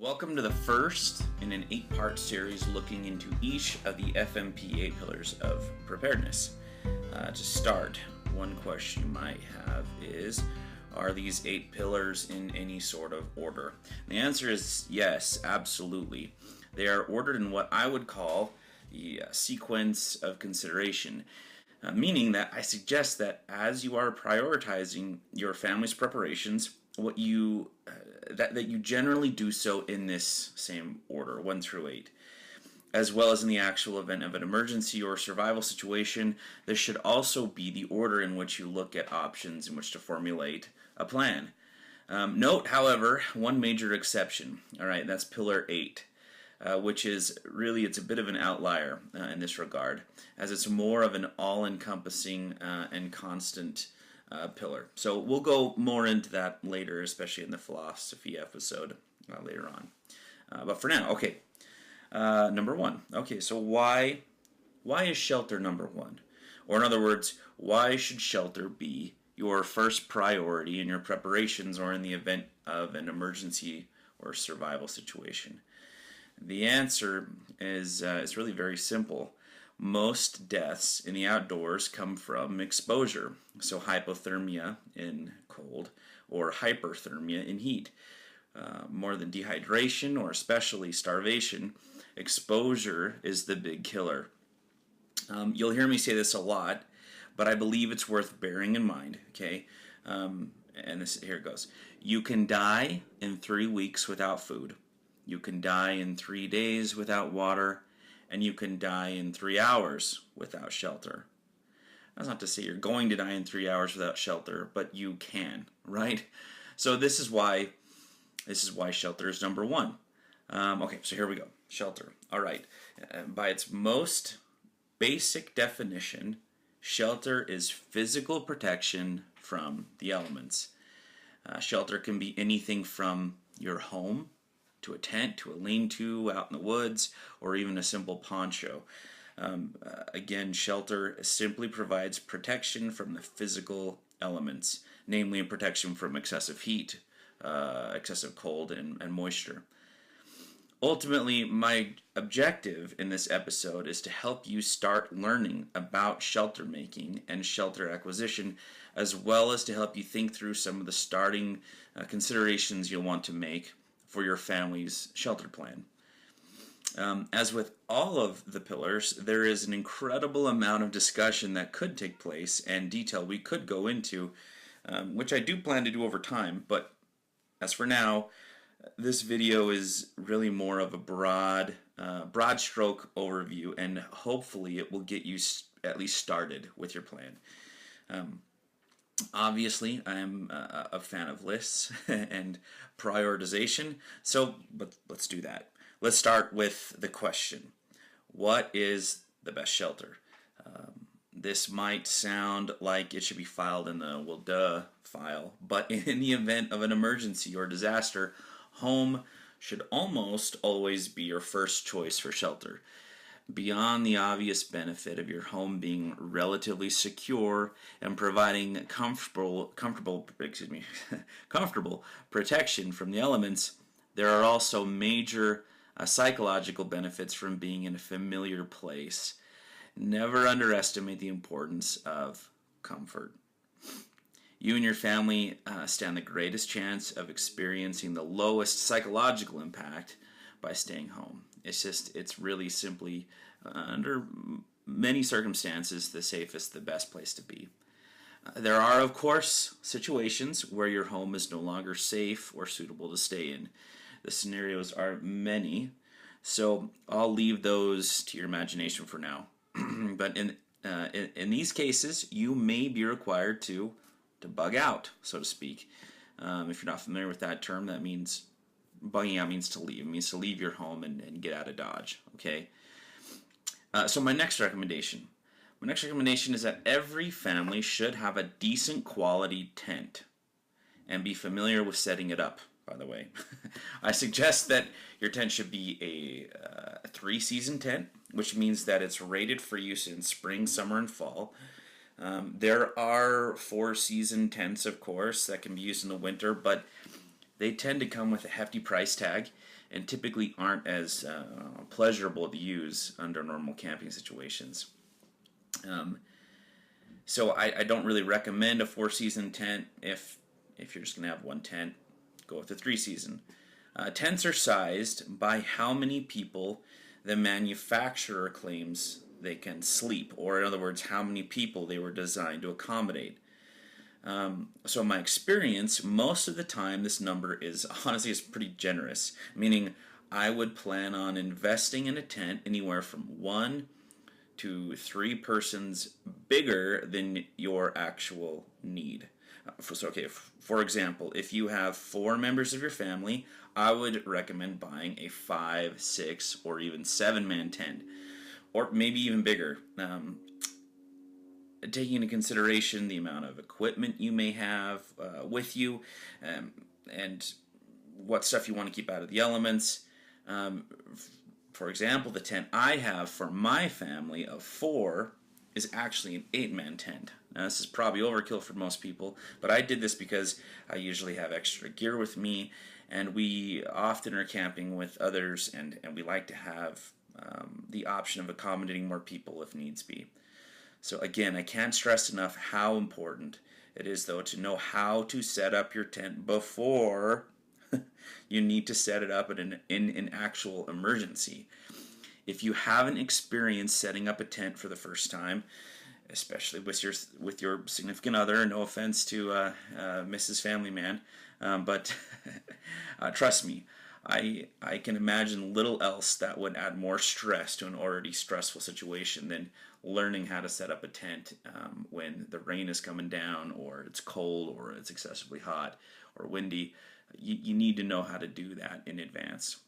Welcome to the first in an 8-part series looking into each of the FMP 8 pillars of preparedness. To start, one question you might have is, are these 8 pillars in any sort of order? And the answer is yes, absolutely. They are ordered in what I would call the sequence of consideration, meaning that I suggest that as you are prioritizing your family's preparations, that you generally do so in this same order, 1 through 8. As well as in the actual event of an emergency or survival situation, this should also be the order in which you look at options in which to formulate a plan. Note, however, one major exception. All right, that's pillar 8, which is really, it's a bit of an outlier in this regard, as it's more of an all-encompassing and constant pillar. So we'll go more into that later, especially in the philosophy episode later on. But for now, okay. Number 1. Okay, so why is shelter number 1? Or in other words, why should shelter be your first priority in your preparations or in the event of an emergency or survival situation? The answer is really very simple. Most deaths in the outdoors come from exposure, so hypothermia in cold or hyperthermia in heat. More than dehydration or especially starvation, exposure is the big killer. You'll hear me say this a lot, but I believe it's worth bearing in mind, okay? And here it goes. You can die in 3 weeks without food. You can die in 3 days without water. And you can die in 3 hours without shelter. That's not to say you're going to die in 3 hours without shelter, but you can, right? So this is why shelter is number 1. Okay, so here we go. Shelter. All right. By its most basic definition, shelter is physical protection from the elements. Shelter can be anything from your home to a tent, to a lean-to out in the woods, or even a simple poncho. Again, shelter simply provides protection from the physical elements, namely protection from excessive heat, excessive cold, and moisture. Ultimately, my objective in this episode is to help you start learning about shelter making and shelter acquisition, as well as to help you think through some of the starting considerations you'll want to make for your family's shelter plan. As with all of the pillars, there is an incredible amount of discussion that could take place and detail we could go into, which I do plan to do over time, but as for now, this video is really more of a broad stroke overview, and hopefully it will get you at least started with your plan. Obviously, I'm a fan of lists and prioritization, but let's do that. Let's start with the question. What is the best shelter? This might sound like it should be filed in the well duh file, but in the event of an emergency or disaster, home should almost always be your first choice for shelter. Beyond the obvious benefit of your home being relatively secure and providing comfortable protection from the elements, there are also major psychological benefits from being in a familiar place. Never underestimate the importance of comfort. You and your family stand the greatest chance of experiencing the lowest psychological impact by staying home. It's really simply, under many circumstances, the safest, the best place to be. There are, of course, situations where your home is no longer safe or suitable to stay in. The scenarios are many, so I'll leave those to your imagination for now. But in these cases, you may be required to bug out, so to speak. If you're not familiar with that term, that means bugging out means to leave. It means to leave your home and get out of Dodge, okay? So my next recommendation is that every family should have a decent quality tent and be familiar with setting it up, by the way. I suggest that your tent should be a 3-season tent, which means that it's rated for use in spring, summer, and fall. There are 4-season tents, of course, that can be used in the winter, but they tend to come with a hefty price tag and typically aren't as pleasurable to use under normal camping situations. So I don't really recommend a 4-season tent. If you're just going to have one tent, go with a 3-season. Tents are sized by how many people the manufacturer claims they can sleep, or in other words, how many people they were designed to accommodate. So in my experience, most of the time this number is honestly is pretty generous, meaning I would plan on investing in a tent anywhere from 1 to 3 persons bigger than your actual need. For example, if you have 4 members of your family, I would recommend buying a 5, 6, or even 7-man tent, or maybe even bigger. Taking into consideration the amount of equipment you may have with you, and what stuff you want to keep out of the elements. For example, the tent I have for my family of 4 is actually an 8-man tent. Now, this is probably overkill for most people, but I did this because I usually have extra gear with me, and we often are camping with others, and we like to have the option of accommodating more people if needs be. So again, I can't stress enough how important it is, though, to know how to set up your tent before you need to set it up in an actual emergency. If you haven't experienced setting up a tent for the first time, especially with your significant other, no offense to Mrs. Family Man, but trust me, I can imagine little else that would add more stress to an already stressful situation than learning how to set up a tent when the rain is coming down, or it's cold, or it's excessively hot or windy. You need to know how to do that in advance.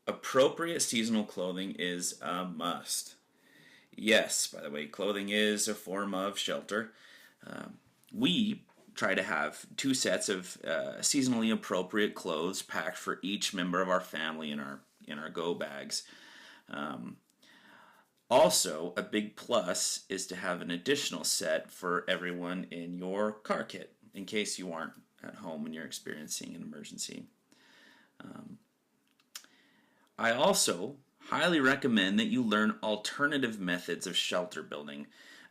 Appropriate seasonal clothing is a must. Yes, by the way, clothing is a form of shelter. We try to have 2 sets of seasonally appropriate clothes packed for each member of our family in our go bags. Also, a big plus is to have an additional set for everyone in your car kit, in case you aren't at home when you're experiencing an emergency. I also highly recommend that you learn alternative methods of shelter building.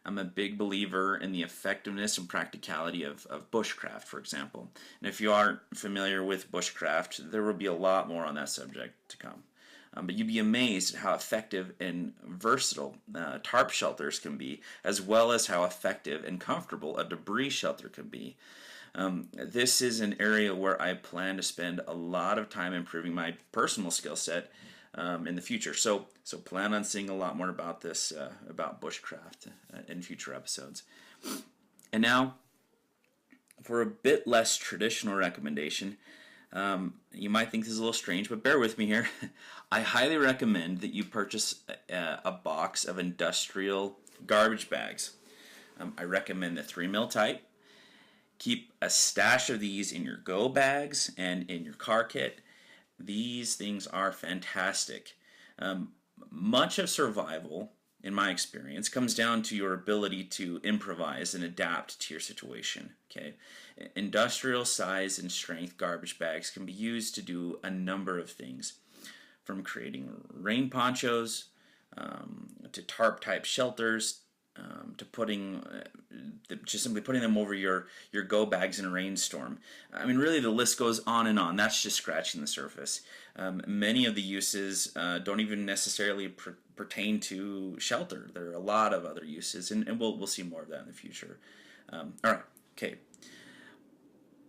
I'm a big believer in the effectiveness and practicality of bushcraft, for example. And if you aren't familiar with bushcraft, there will be a lot more on that subject to come. But you'd be amazed at how effective and versatile tarp shelters can be, as well as how effective and comfortable a debris shelter can be. This is an area where I plan to spend a lot of time improving my personal skill set in the future. So plan on seeing a lot more about this, about bushcraft in future episodes. And now, for a bit less traditional recommendation, you might think this is a little strange, but bear with me here. I highly recommend that you purchase a box of industrial garbage bags. I recommend the 3mm type. Keep a stash of these in your go bags and in your car kit. These things are fantastic. Much of survival, in my experience, comes down to your ability to improvise and adapt to your situation. Okay, industrial size and strength garbage bags can be used to do a number of things, from creating rain ponchos to tarp type shelters, to just simply putting them over your go bags in a rainstorm. I mean, really, the list goes on and on. That's just scratching the surface. Many of the uses don't even necessarily pertain to shelter. There are a lot of other uses, and we'll see more of that in the future. All right, okay.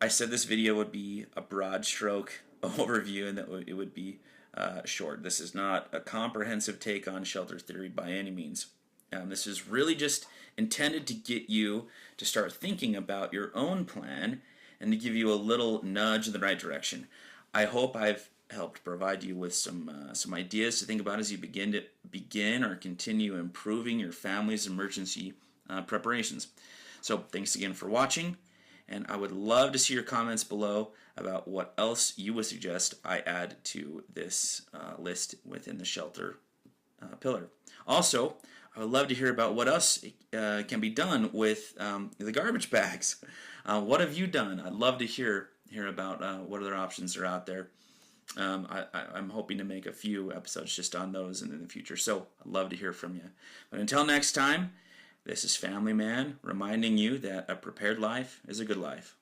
I said this video would be a broad stroke overview, and that it would be short. This is not a comprehensive take on shelter theory by any means. This is really just intended to get you to start thinking about your own plan and to give you a little nudge in the right direction. I hope I've helped provide you with some ideas to think about as you begin or continue improving your family's emergency preparations. So thanks again for watching, and I would love to see your comments below about what else you would suggest I add to this list within the shelter pillar. Also, I would love to hear about what else can be done with the garbage bags. What have you done? I'd love to hear hear about what other options are out there. I'm hoping to make a few episodes just on those in the future, so I'd love to hear from you. But until next time, this is Family Man reminding you that a prepared life is a good life.